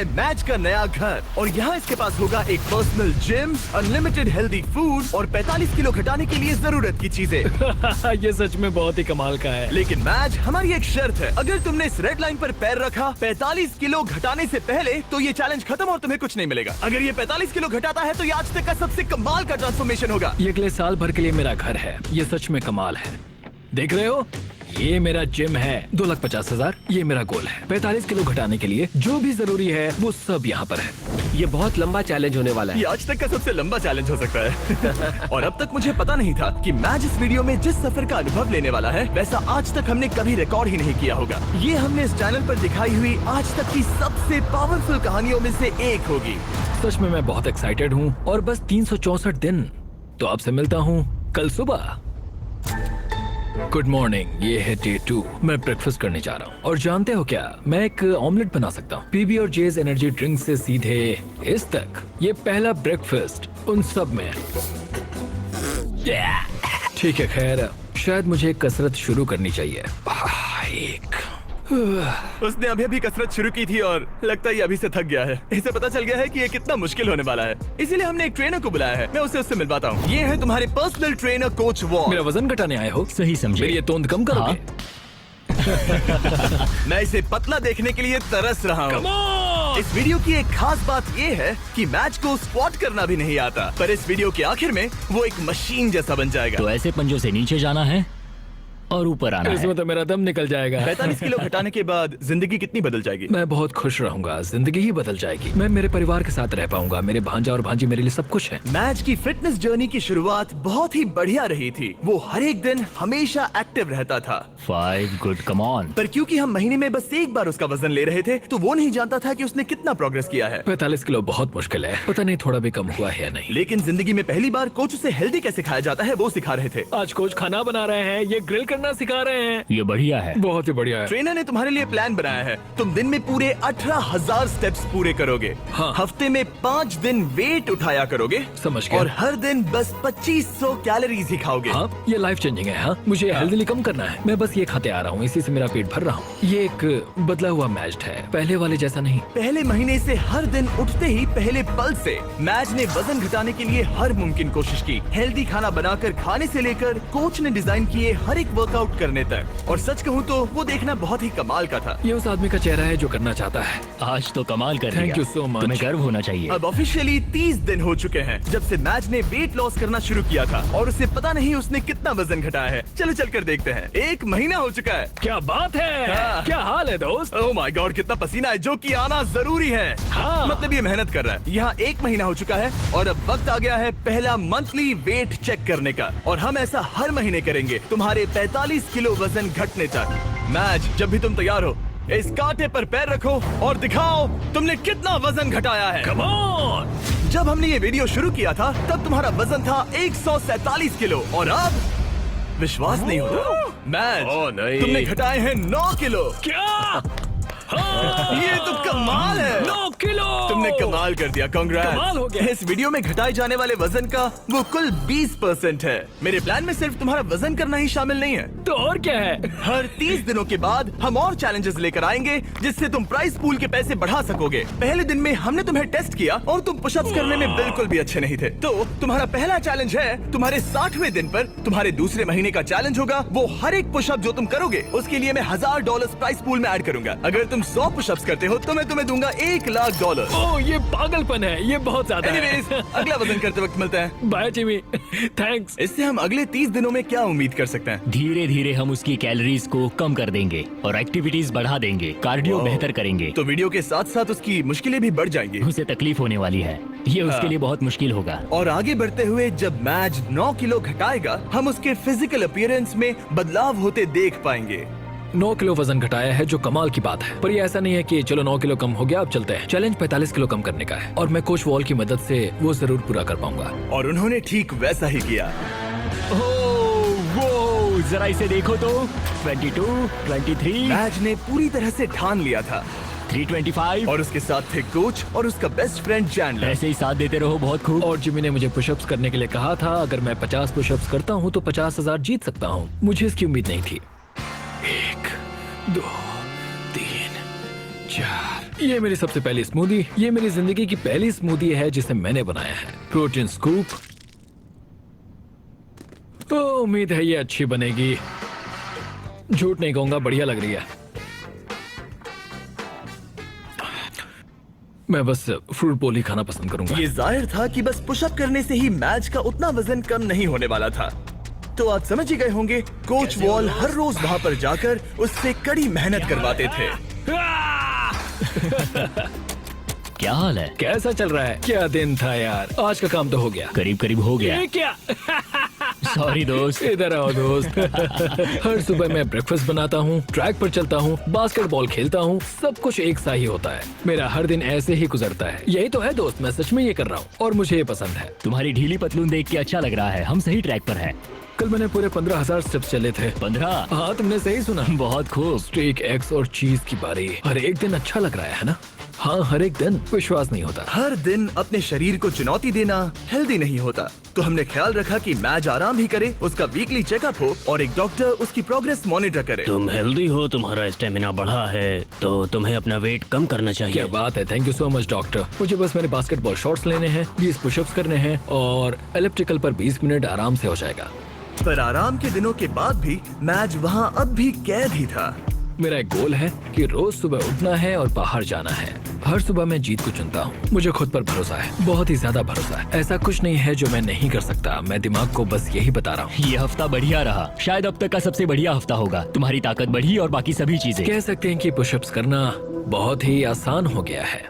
Match का नया घर और यहाँ इसके पास होगा एक personal gym, unlimited healthy food और 45 किलो घटाने के लिए जरूरत की चीजें। ये सच में बहुत ही कमाल का है। लेकिन मैच, हमारी एक शर्त है, अगर तुमने इस रेड लाइन पर पैर रखा 45 किलो घटाने से पहले तो ये चैलेंज खत्म और तुम्हें कुछ नहीं मिलेगा। अगर ये 45 किलो घटाता है तो ये आज तक का सबसे कमाल का ट्रांसफॉर्मेशन होगा। ये अगले साल भर के लिए मेरा घर है। ये सच में कमाल है। देख रहे हो, ये मेरा जिम है। 2,50,000 ये मेरा गोल है। 45 किलो घटाने के लिए जो भी जरूरी है वो सब यहाँ पर है। ये बहुत लंबा चैलेंज होने वाला है। ये आज तक का सबसे लंबा चैलेंज हो सकता है। और अब तक मुझे पता नहीं था कि मैच इस वीडियो में जिस सफर का अनुभव लेने वाला है वैसा आज तक हमने कभी रिकॉर्ड ही नहीं किया होगा। ये हमने इस चैनल पर दिखाई हुई आज तक की सबसे पावरफुल कहानियों में से एक होगी। सच में मैं बहुत एक्साइटेड हूँ और बस 364 दिन। तो आपसे मिलता हूँ कल सुबह। गुड मॉर्निंग, ये है डे 2। मैं ब्रेकफास्ट करने जा रहा हूँ और जानते हो क्या, मैं एक ऑमलेट बना सकता हूँ। पीबी और जेज एनर्जी ड्रिंक से सीधे इस तक। ये पहला ब्रेकफास्ट उन सब में। ठीक है, खैर शायद मुझे कसरत शुरू करनी चाहिए। उसने अभी कसरत शुरू की थी और लगता है ये अभी से थक गया है। इसे पता चल गया है कि ये कितना मुश्किल होने वाला है, इसीलिए हमने एक ट्रेनर को बुलाया है। मैं उससे मिलवाता हूँ। ये है तुम्हारे पर्सनल ट्रेनर कोच वॉल। मेरा वजन घटाने आए हो? सही समझे। मेरी ये तोंद कम करोगे? मैं इसे पतला देखने के लिए तरस रहा हूँ। इस वीडियो की एक खास बात ये है कि मैच को स्क्वाट करना भी नहीं आता, पर इस वीडियो के आखिर में वो एक मशीन जैसा बन जाएगा। तो ऐसे पंजों से नीचे जाना है और ऊपर आना है। इसमें तो मेरा दम निकल जाएगा। 45 किलो घटाने के बाद जिंदगी कितनी बदल जाएगी? मैं बहुत खुश रहूंगा, जिंदगी ही बदल जाएगी। मैं मेरे परिवार के साथ रह पाऊंगा। मेरे भांजा और भांजी मेरे लिए सब कुछ है। मैच की फिटनेस जर्नी की शुरुआत बहुत ही बढ़िया रही थी। वो हर एक दिन हमेशा एक्टिव रहता था। 5 गुड, कम ऑन। पर क्योंकि हम महीने में बस एक बार उसका वजन ले रहे थे तो वो नहीं जानता था कि उसने कितना प्रोग्रेस किया है। 45 किलो बहुत मुश्किल है। पता नहीं थोड़ा भी कम हुआ है या नहीं। लेकिन जिंदगी में पहली बार कोच उसे हेल्दी कैसे खाया जाता है वो सिखा रहे थे। आज कोच खाना बना रहे हैं, ये ग्रिल करना सिखा रहे हैं। ये बढ़िया है। बहुत ही बढ़िया है। ट्रेनर ने तुम्हारे लिए प्लान बनाया है। तुम दिन में पूरे 18,000 स्टेप्स पूरे करोगे। हाँ। हफ्ते में 5 दिन वेट उठाया करोगे। समझ गया। और हर दिन बस 2500 कैलोरीज ही खाओगे। हाँ, ये लाइफ चेंजिंग है। हाँ, मुझे हेल्दीली कम करना है। मैं बस ये खाते आ रहा हूँ, इसी से मेरा पेट भर रहा हूँ। ये एक बदला हुआ मैच है, पहले वाले जैसा नहीं। पहले महीने से हर दिन उठते ही पहले पल से मैच ने वजन घटाने के लिए हर मुमकिन कोशिश की। हेल्दी खाना बनाकर खाने से लेकर कोच ने डिजाइन किए हर एक वर्कआउट करने तक। और सच कहूँ तो वो देखना बहुत ही कमाल का था। ये उस आदमी का चेहरा है जो करना चाहता है। आज तो कमाल कर Thank दिया। you so much। तुम्हें गर्व होना चाहिए। अब ऑफिशियली 30 दिन हो चुके हैं जब से मैच ने वेट लॉस करना शुरू किया था और उसे पता नहीं उसने कितना वजन घटाया है। चलो चलकर देखते हैं। 1 महीना हो चुका है। क्या बात है। हाँ। क्या हाल है दोस्त? ओह माय गॉड, कितना पसीना है, जो कि आना जरूरी है। हाँ। मतलब ये मेहनत कर रहा है। यहाँ 1 महीना हो चुका है और अब वक्त आ गया है पहला मंथली वेट चेक करने का। और हम ऐसा हर महीने करेंगे तुम्हारे 45 किलो वजन घटने तक। मैच, जब भी तुम तैयार हो इस कांटे पर पैर रखो और दिखाओ तुमने कितना वजन घटाया है। Come on! जब हमने ये वीडियो शुरू किया था तब तुम्हारा वजन था 147 किलो और अब विश्वास नहीं होता, मैच तुमने घटाए हैं 9 किलो। क्या? ये तो कमाल है। 9 किलो तुमने कमाल कर दिया, कांग्रेस। कमाल हो गया। इस वीडियो में घटाए जाने वाले वजन का वो कुल 20% है। मेरे प्लान में सिर्फ तुम्हारा वजन करना ही शामिल नहीं है। तो और क्या है? हर 30 दिनों के बाद हम और चैलेंजेस लेकर आएंगे जिससे तुम प्राइस पूल के पैसे बढ़ा सकोगे। पहले दिन में हमने तुम्हें टेस्ट किया और तुम पुशअप्स करने में बिल्कुल भी अच्छे नहीं थे। तो तुम्हारा पहला चैलेंज है तुम्हारे 60वें दिन पर तुम्हारे दूसरे महीने का चैलेंज होगा वो हर एक पुशअप जो तुम करोगे उसके लिए मैं $1000 प्राइस पूल में ऐड करूंगा। अगर तुम 100 पुशअप्स करते हो तो मैं तुम्हें दूंगा $1,00,000। ओह, ये पागलपन है। ये बहुत ज्यादा है। एनीवेज, अगला वजन करते वक्त मिलते हैं। Bye Jimmy, thanks. इससे हम अगले 30 दिनों में क्या उम्मीद कर सकते हैं? धीरे धीरे हम उसकी कैलोरीज को कम कर देंगे और एक्टिविटीज बढ़ा देंगे। कार्डियो बेहतर करेंगे। तो वीडियो के साथ साथ उसकी मुश्किलें भी बढ़ जाएंगी। उसे तकलीफ होने वाली है। ये उसके लिए बहुत मुश्किल होगा। और आगे बढ़ते हुए जब मैच 9 किलो घटाएगा हम उसके फिजिकल अपीयरेंस में बदलाव होते देख पाएंगे। 9 किलो वजन घटाया है जो कमाल की बात है। पर ये ऐसा नहीं है कि चलो 9 किलो कम हो गया अब चलते हैं। चैलेंज 45 किलो कम करने का है और मैं कोच वॉल की मदद से वो जरूर पूरा कर पाऊंगा। और उन्होंने ठीक वैसा ही किया। वो जरा इसे देखो तो। 22, 23, मैच ने पूरी तरह से ठान लिया था 325 और उसके साथ थे कोच और उसका बेस्ट फ्रेंड चैंडलर। ऐसे ही साथ देते रहो। बहुत खूब। और जिमी ने मुझे पुशअप्स करने के लिए कहा था। अगर मैं 50 पुशअप्स करता हूँ तो 50,000 जीत सकता हूँ। मुझे इसकी उम्मीद नहीं थी। 1, 2, 3, 4 ये मेरी सबसे पहली स्मूदी। ये मेरी जिंदगी की पहली स्मूदी है जिसे मैंने बनाया है। Protein scoop. तो उम्मीद है ये अच्छी बनेगी। झूठ नहीं कहूंगा, बढ़िया लग रही है। मैं बस फ्रूट बोल ही खाना पसंद करूंगा। ये जाहिर था कि बस पुशअप करने से ही मैच का उतना वजन कम नहीं होने वाला था। तो आप समझ ही गए होंगे, कोच वॉल हर रोज वहाँ पर जाकर उससे कड़ी मेहनत करवाते थे। क्या हाल है? कैसा चल रहा है? क्या दिन था यार, आज का काम तो हो गया। करीब करीब हो गया। ये क्या? सॉरी दोस्त। इधर आओ दोस्त। हर सुबह मैं ब्रेकफास्ट बनाता हूँ, ट्रैक पर चलता हूँ, बास्केटबॉल खेलता हूँ, सब कुछ एक सा ही होता है। मेरा हर दिन ऐसे ही गुजरता है। यही तो है दोस्त, मैं सच में ये कर रहा हूँ और मुझे ये पसंद है। तुम्हारी ढीली पतलून देख के अच्छा लग रहा है। हम सही ट्रैक पर हैं। कल मैंने पूरे 15,000 स्टेप्स चले थे। 15? हाँ, तुमने सही सुना। बहुत खूब। स्टेक, एग्स और चीज की बारी। हर एक दिन अच्छा लग रहा है ना? हाँ, हर एक दिन। विश्वास नहीं होता। हर दिन अपने शरीर को चुनौती देना हेल्दी नहीं होता। तो हमने ख्याल रखा कि मैच आराम ही करे, उसका वीकली चेकअप हो और एक डॉक्टर उसकी प्रोग्रेस मॉनिटर करे। तुम हेल्दी हो, तुम्हारा स्टेमिना बढ़ा है, तो तुम्हें अपना वेट कम करना चाहिए। क्या बात है, thank you so much doctor. मुझे बस मेरे बास्केटबॉल शॉट्स लेने हैं, 20 पुशअप्स करने हैं और एलिप्टिकल पर 20 मिनट आराम से हो जाएगा। पर आराम के दिनों के बाद भी मैच वहाँ अब भी कैद ही था। मेरा एक गोल है कि रोज सुबह उठना है और बाहर जाना है। हर सुबह मैं जीत को चुनता हूँ। मुझे खुद पर भरोसा है, बहुत ही ज्यादा भरोसा है। ऐसा कुछ नहीं है जो मैं नहीं कर सकता। मैं दिमाग को बस यही बता रहा हूँ। ये हफ्ता बढ़िया रहा, शायद अब तक का सबसे बढ़िया हफ्ता होगा। तुम्हारी ताकत बढ़ी और बाकी सभी चीजें। कह सकते हैं कि पुशअप्स करना बहुत ही आसान हो गया है।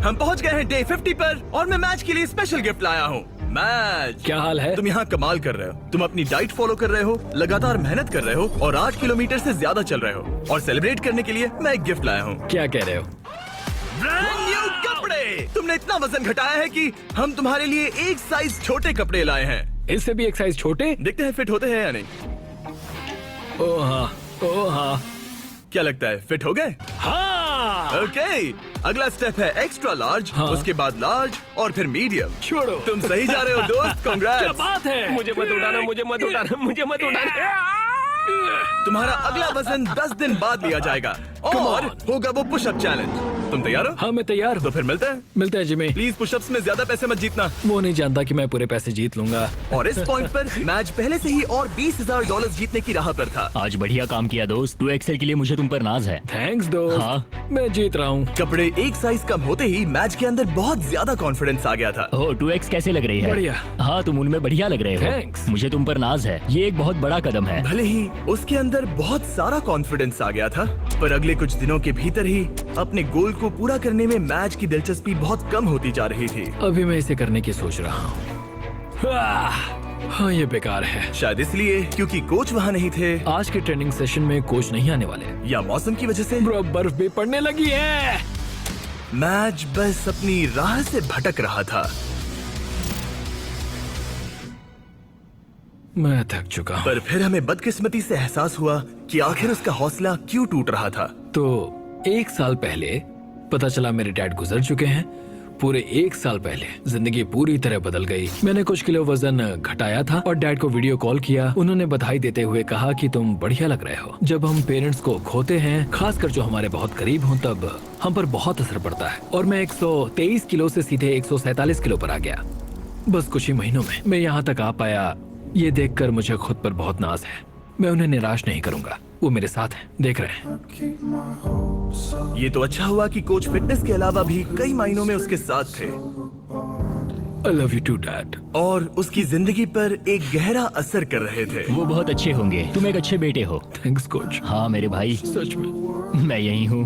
हम पहुँच गए हैं डे 50 पर और मैं मैच के लिए स्पेशल गिफ्ट लाया हूँ। मैच, क्या हाल है? तुम यहाँ कमाल कर रहे हो। तुम अपनी डाइट फॉलो कर रहे हो, लगातार मेहनत कर रहे हो और 8 किलोमीटर से ज्यादा चल रहे हो। और सेलिब्रेट करने के लिए मैं एक गिफ्ट लाया हूँ। क्या कह रहे हो? ब्रांड न्यू कपड़े। तुमने इतना वजन घटाया है कि हम तुम्हारे लिए एक साइज छोटे कपड़े लाए हैं। इससे भी एक साइज छोटे? देखते हैं फिट होते हैं या नहीं। ओ हाँ, ओ हाँ। क्या लगता है, फिट हो गए? हाँ। ओके, अगला स्टेप है एक्स्ट्रा लार्ज, हाँ। उसके बाद लार्ज और फिर मीडियम। छोड़ो। तुम सही जा रहे हो दोस्त, क्या कांग्रेट्स। बात है? मुझे मत उठाना, मुझे मत उठाना, मुझे मत उठाना। तुम्हारा अगला वजन 10 दिन बाद लिया जाएगा और होगा वो पुशअप चैलेंज। तुम तैयार हो? हाँ, मैं तैयार तो हूँ। फिर मिलते हैं। मिलते हैं जिमी। प्लीज पुशअप्स में ज्यादा पैसे मत जीतना। वो नहीं जानता कि मैं पूरे पैसे जीत लूंगा। और इस पॉइंट पर मैच पहले से ही और $20,000 जीतने की राह पर था। आज बढ़िया काम किया दोस्त। 2XL के लिए मुझे तुम पर नाज है। थैंक्स दोस्त। हाँ। मैं जीत रहा हूँ। कपड़े एक साइज कम होते ही मैच के अंदर बहुत ज्यादा कॉन्फिडेंस आ गया था। ओह, 2X कैसे लग रही है? बढ़िया। हाँ, तुम उनमें बढ़िया लग रहे हो। Thanks। मुझे तुम पर नाज है। ये एक बहुत बड़ा कदम है। भले ही उसके अंदर बहुत सारा कॉन्फिडेंस आ गया था, पर अगले कुछ दिनों के भीतर ही अपने गोल को पूरा करने में मैच की दिलचस्पी बहुत कम होती जा रही थी। अभी मैं इसे करने की सोच रहा हूँ। हाँ, ये बेकार है। शायद इसलिए क्योंकि कोच वहाँ नहीं थे, आज के ट्रेनिंग सेशन में कोच नहीं आने वाले। या मौसम की वजह से। ब्रो, बर्फ भी पड़ने लगी है। मैच बस अपनी राह से भटक रहा था। मैं थक चुका हूँ। पर फिर हमें बदकिस्मती से एहसास हुआ कि आखिर उसका हौसला क्यों टूट रहा था। तो 1 साल पहले पता चला मेरे डैड गुजर चुके हैं। पूरे 1 साल पहले जिंदगी पूरी तरह बदल गई। मैंने कुछ किलो वजन घटाया था और डैड को वीडियो कॉल किया। उन्होंने बधाई देते हुए कहा कि तुम बढ़िया लग रहे हो। जब हम पेरेंट्स को खोते हैं, खासकर जो हमारे बहुत करीब हों, तब हम पर बहुत असर पड़ता है। और मैं 123 किलो से सीधे 147 किलो पर आ गया बस कुछ ही महीनों में। मैं यहाँ तक आ पाया, ये देखकर मुझे खुद पर बहुत नाज है। मैं उन्हें निराश नहीं करूंगा, वो मेरे साथ हैं, देख रहे हैं। ये तो अच्छा हुआ कि कोच फिटनेस के अलावा भी कई मायनों में उसके साथ थे I love you too, Dad। और उसकी जिंदगी पर एक गहरा असर कर रहे थे। वो बहुत अच्छे होंगे। तुम एक अच्छे बेटे हो। Thanks coach. हाँ मेरे भाई, सच में। मैं यही हूँ।